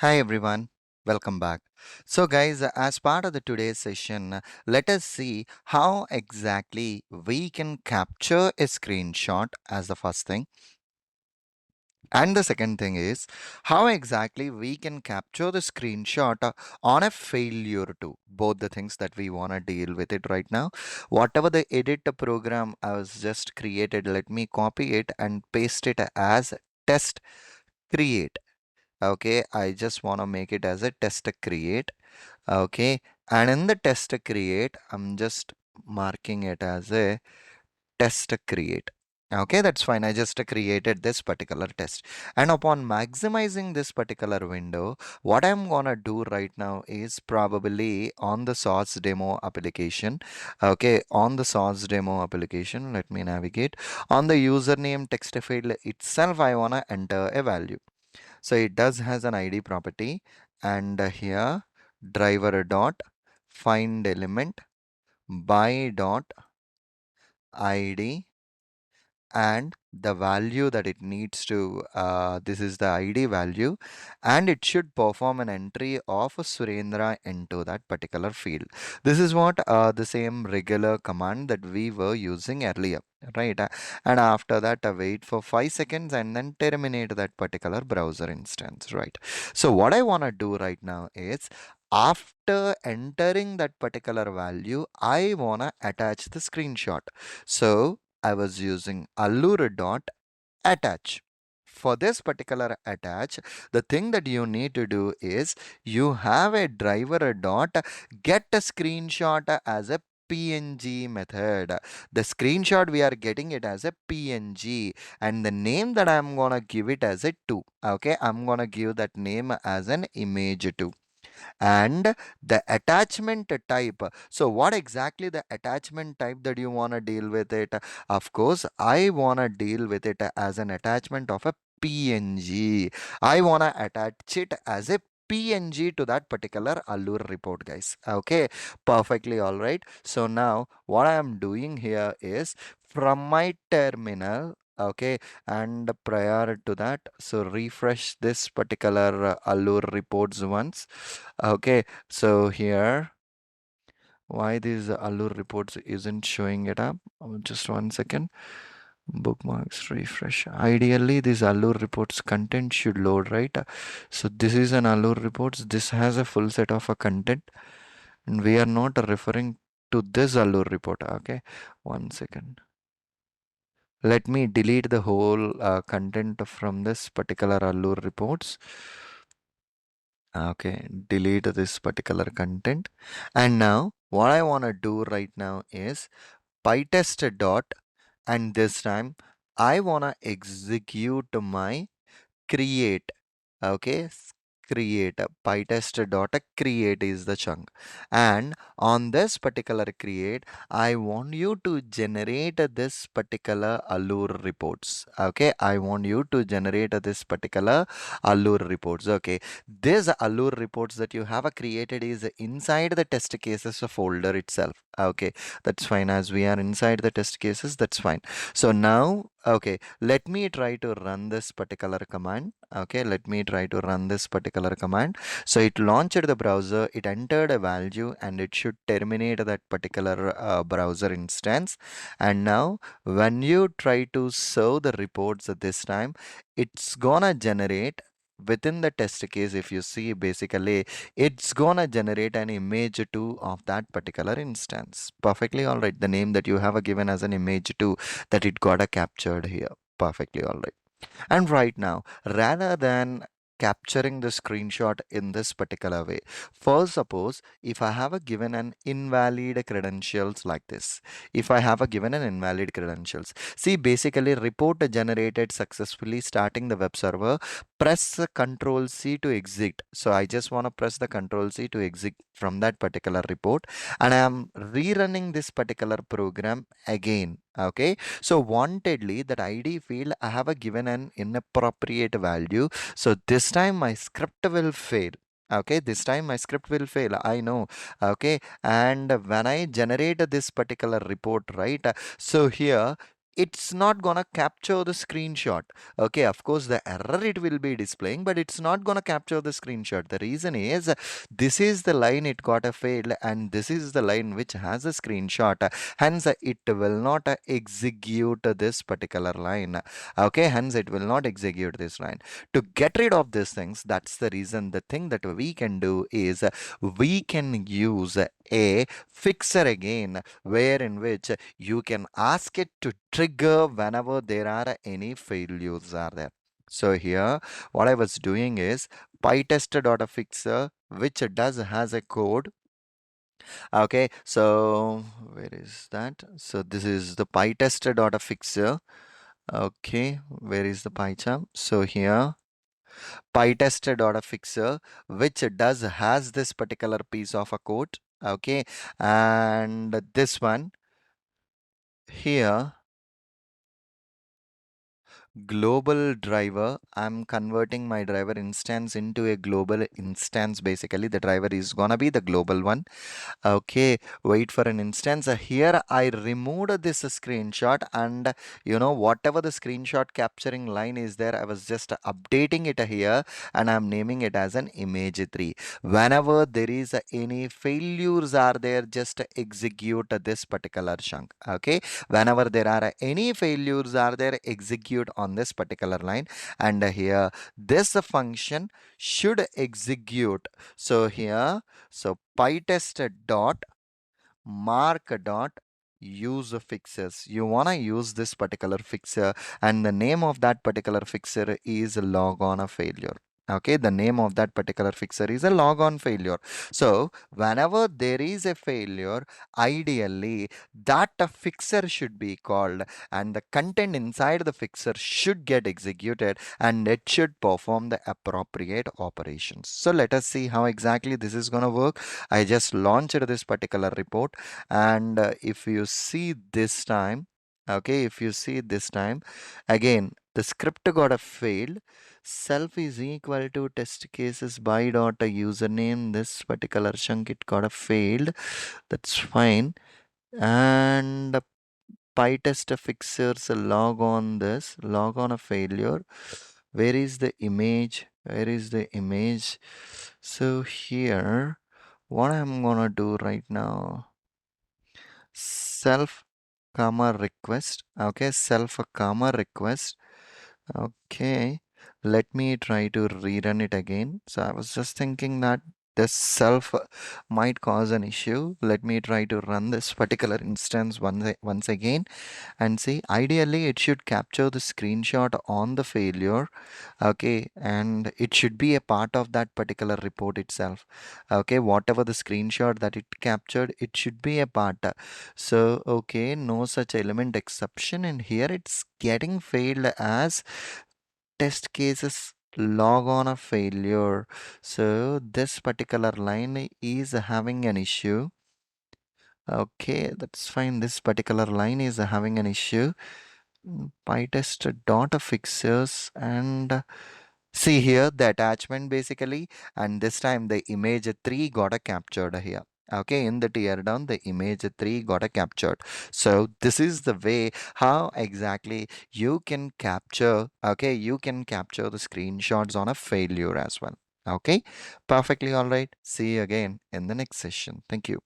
Hi everyone, welcome back. So, guys, as part of the today's session, let us see how exactly we can capture a screenshot as the first thing. And the second thing is how exactly we can capture the screenshot on a failure too. Both the things that we want to deal with it right now. Whatever the edit program I was just created, let me copy it and paste it as test create. Okay, I just want to make it as a test create. Okay, and in the test create, I'm just marking it as a test create. Okay, that's fine. I just created this particular test. And upon maximizing this particular window, what I'm gonna do right now is probably on the source demo application. Okay, on the source demo application, let me navigate. On the username text field itself, I wanna enter a value. So it does has an ID property, and here driver dot find element by dot ID and the value that it needs to this is the ID value, and it should perform an entry of Surendra into that particular field. This is what the same regular command that we were using earlier, right? And after that wait for 5 seconds and then terminate that particular browser instance, right? So what I want to do right now is after entering that particular value, I want to attach the screenshot. So I was using allure dot attach. For this particular attach, the thing that you need to do is you have a driver dot get a screenshot as a PNG method. The screenshot we are getting it as a PNG, and the name that I'm gonna give it as a 2. Okay, I'm gonna give that name as an image 2, and the attachment type. So what exactly the attachment type that you want to deal with it? Of course, I want to deal with it as an attachment of a PNG. I want to attach it as a PNG to that particular Allure report, guys. Okay, perfectly all right. So now what I am doing here is from my terminal. Okay, and prior to that, so refresh this particular Allure reports once. Okay, so here, why these Allure reports isn't showing it up? Just one second. Bookmarks, refresh. Ideally, this Allure reports content should load, right? So this is an Allure reports. This has a full set of a content, and we are not referring to this Allure report. Okay, one second. Let me delete the whole content from this particular Allure reports. Okay, delete this particular content. And now what I want to do right now is PyTest dot, and this time I want to execute my create. Okay, create PyTest dot create is the chunk, and on this particular create, I want you to generate this particular Allure reports. Okay, I want you to generate this particular Allure reports. Okay, this Allure reports that you have created is inside the test cases folder itself. Okay, that's fine. As we are inside the test cases, that's fine. So now, okay, let me try to run this particular command. Okay, let me try to run this particular command. So it launched the browser, it entered a value, and it should terminate that particular browser instance. And now when you try to serve the reports at this time, it's gonna generate within the test case. If you see, basically it's gonna generate an image 2 of that particular instance. Perfectly all right. The name that you have given as an image 2, that it got a captured here. Perfectly all right. And right now, rather than capturing the screenshot in this particular way, first suppose if I have a given an invalid credentials like this, if I have a given an invalid credentials, see basically report generated successfully starting the web server, press Control C to exit. So I just want to press the Control C to exit from that particular report, and I am rerunning this particular program again. Okay, so wantedly that ID field I have a given an inappropriate value. So this time my script will fail. Okay, this time my script will fail. I know. Okay, and when I generate this particular report, right? So here it's not gonna capture the screenshot. Okay, of course the error it will be displaying, but it's not gonna capture the screenshot. The reason is this is the line it got a failed, and this is the line which has a screenshot. Hence it will not execute this particular line. Okay, hence it will not execute this line. To get rid of these things, that's the reason. The thing that we can do is we can use a fixer again, where in which you can ask it to trigger whenever there are any failures are there. So here what I was doing is pytest.fixer, which does has a code. Okay, so where is that? So this is the pytest.fixer. Okay, where is the PyCharm? So here pytest.fixer, which does has this particular piece of a code. Okay, and this one here, global driver, I'm converting my driver instance into a global instance. Basically the driver is gonna be the global one. Okay, wait for an instance. Here I removed this screenshot, and whatever the screenshot capturing line is there, I was just updating it here, and I'm naming it as an image 3. Whenever there is any failures are there, just execute this particular chunk. Okay, whenever there are any failures are there, execute on this particular line, and here this function should execute. So here, so pytest dot mark dot use fixes. You want to use this particular fixer, and the name of that particular fixer is log on a failure. Okay, the name of that particular fixer is a log on failure. So whenever there is a failure, ideally that fixer should be called, and the content inside the fixer should get executed, and it should perform the appropriate operations. So let us see how exactly this is going to work. I just launched this particular report, and if you see this time, okay, if you see this time, again the script got a failed. Self is equal to test cases by dot a username. This particular chunk it got a failed. That's fine. And PyTest fixers log on this, log on a failure. Where is the image? Where is the image? So here, what I'm gonna do right now, self comma request. Okay, self comma request. Okay, let me try to rerun it again. So I was just thinking that this self might cause an issue. Let me try to run this particular instance once again, and see, ideally it should capture the screenshot on the failure. Okay, and it should be a part of that particular report itself. Okay, whatever the screenshot that it captured, it should be a part. So okay, no such element exception, and here it's getting failed as test cases log on a failure. So this particular line is having an issue. Okay, that's fine. This particular line is having an issue. PyTest dot fixes, and see here the attachment basically, and this time the image 3 got a captured here. Okay, in the tear down, the image 3 got a captured. So this is the way how exactly you can capture, okay, you can capture the screenshots on a failure as well. Okay, perfectly all right. See you again in the next session. Thank you.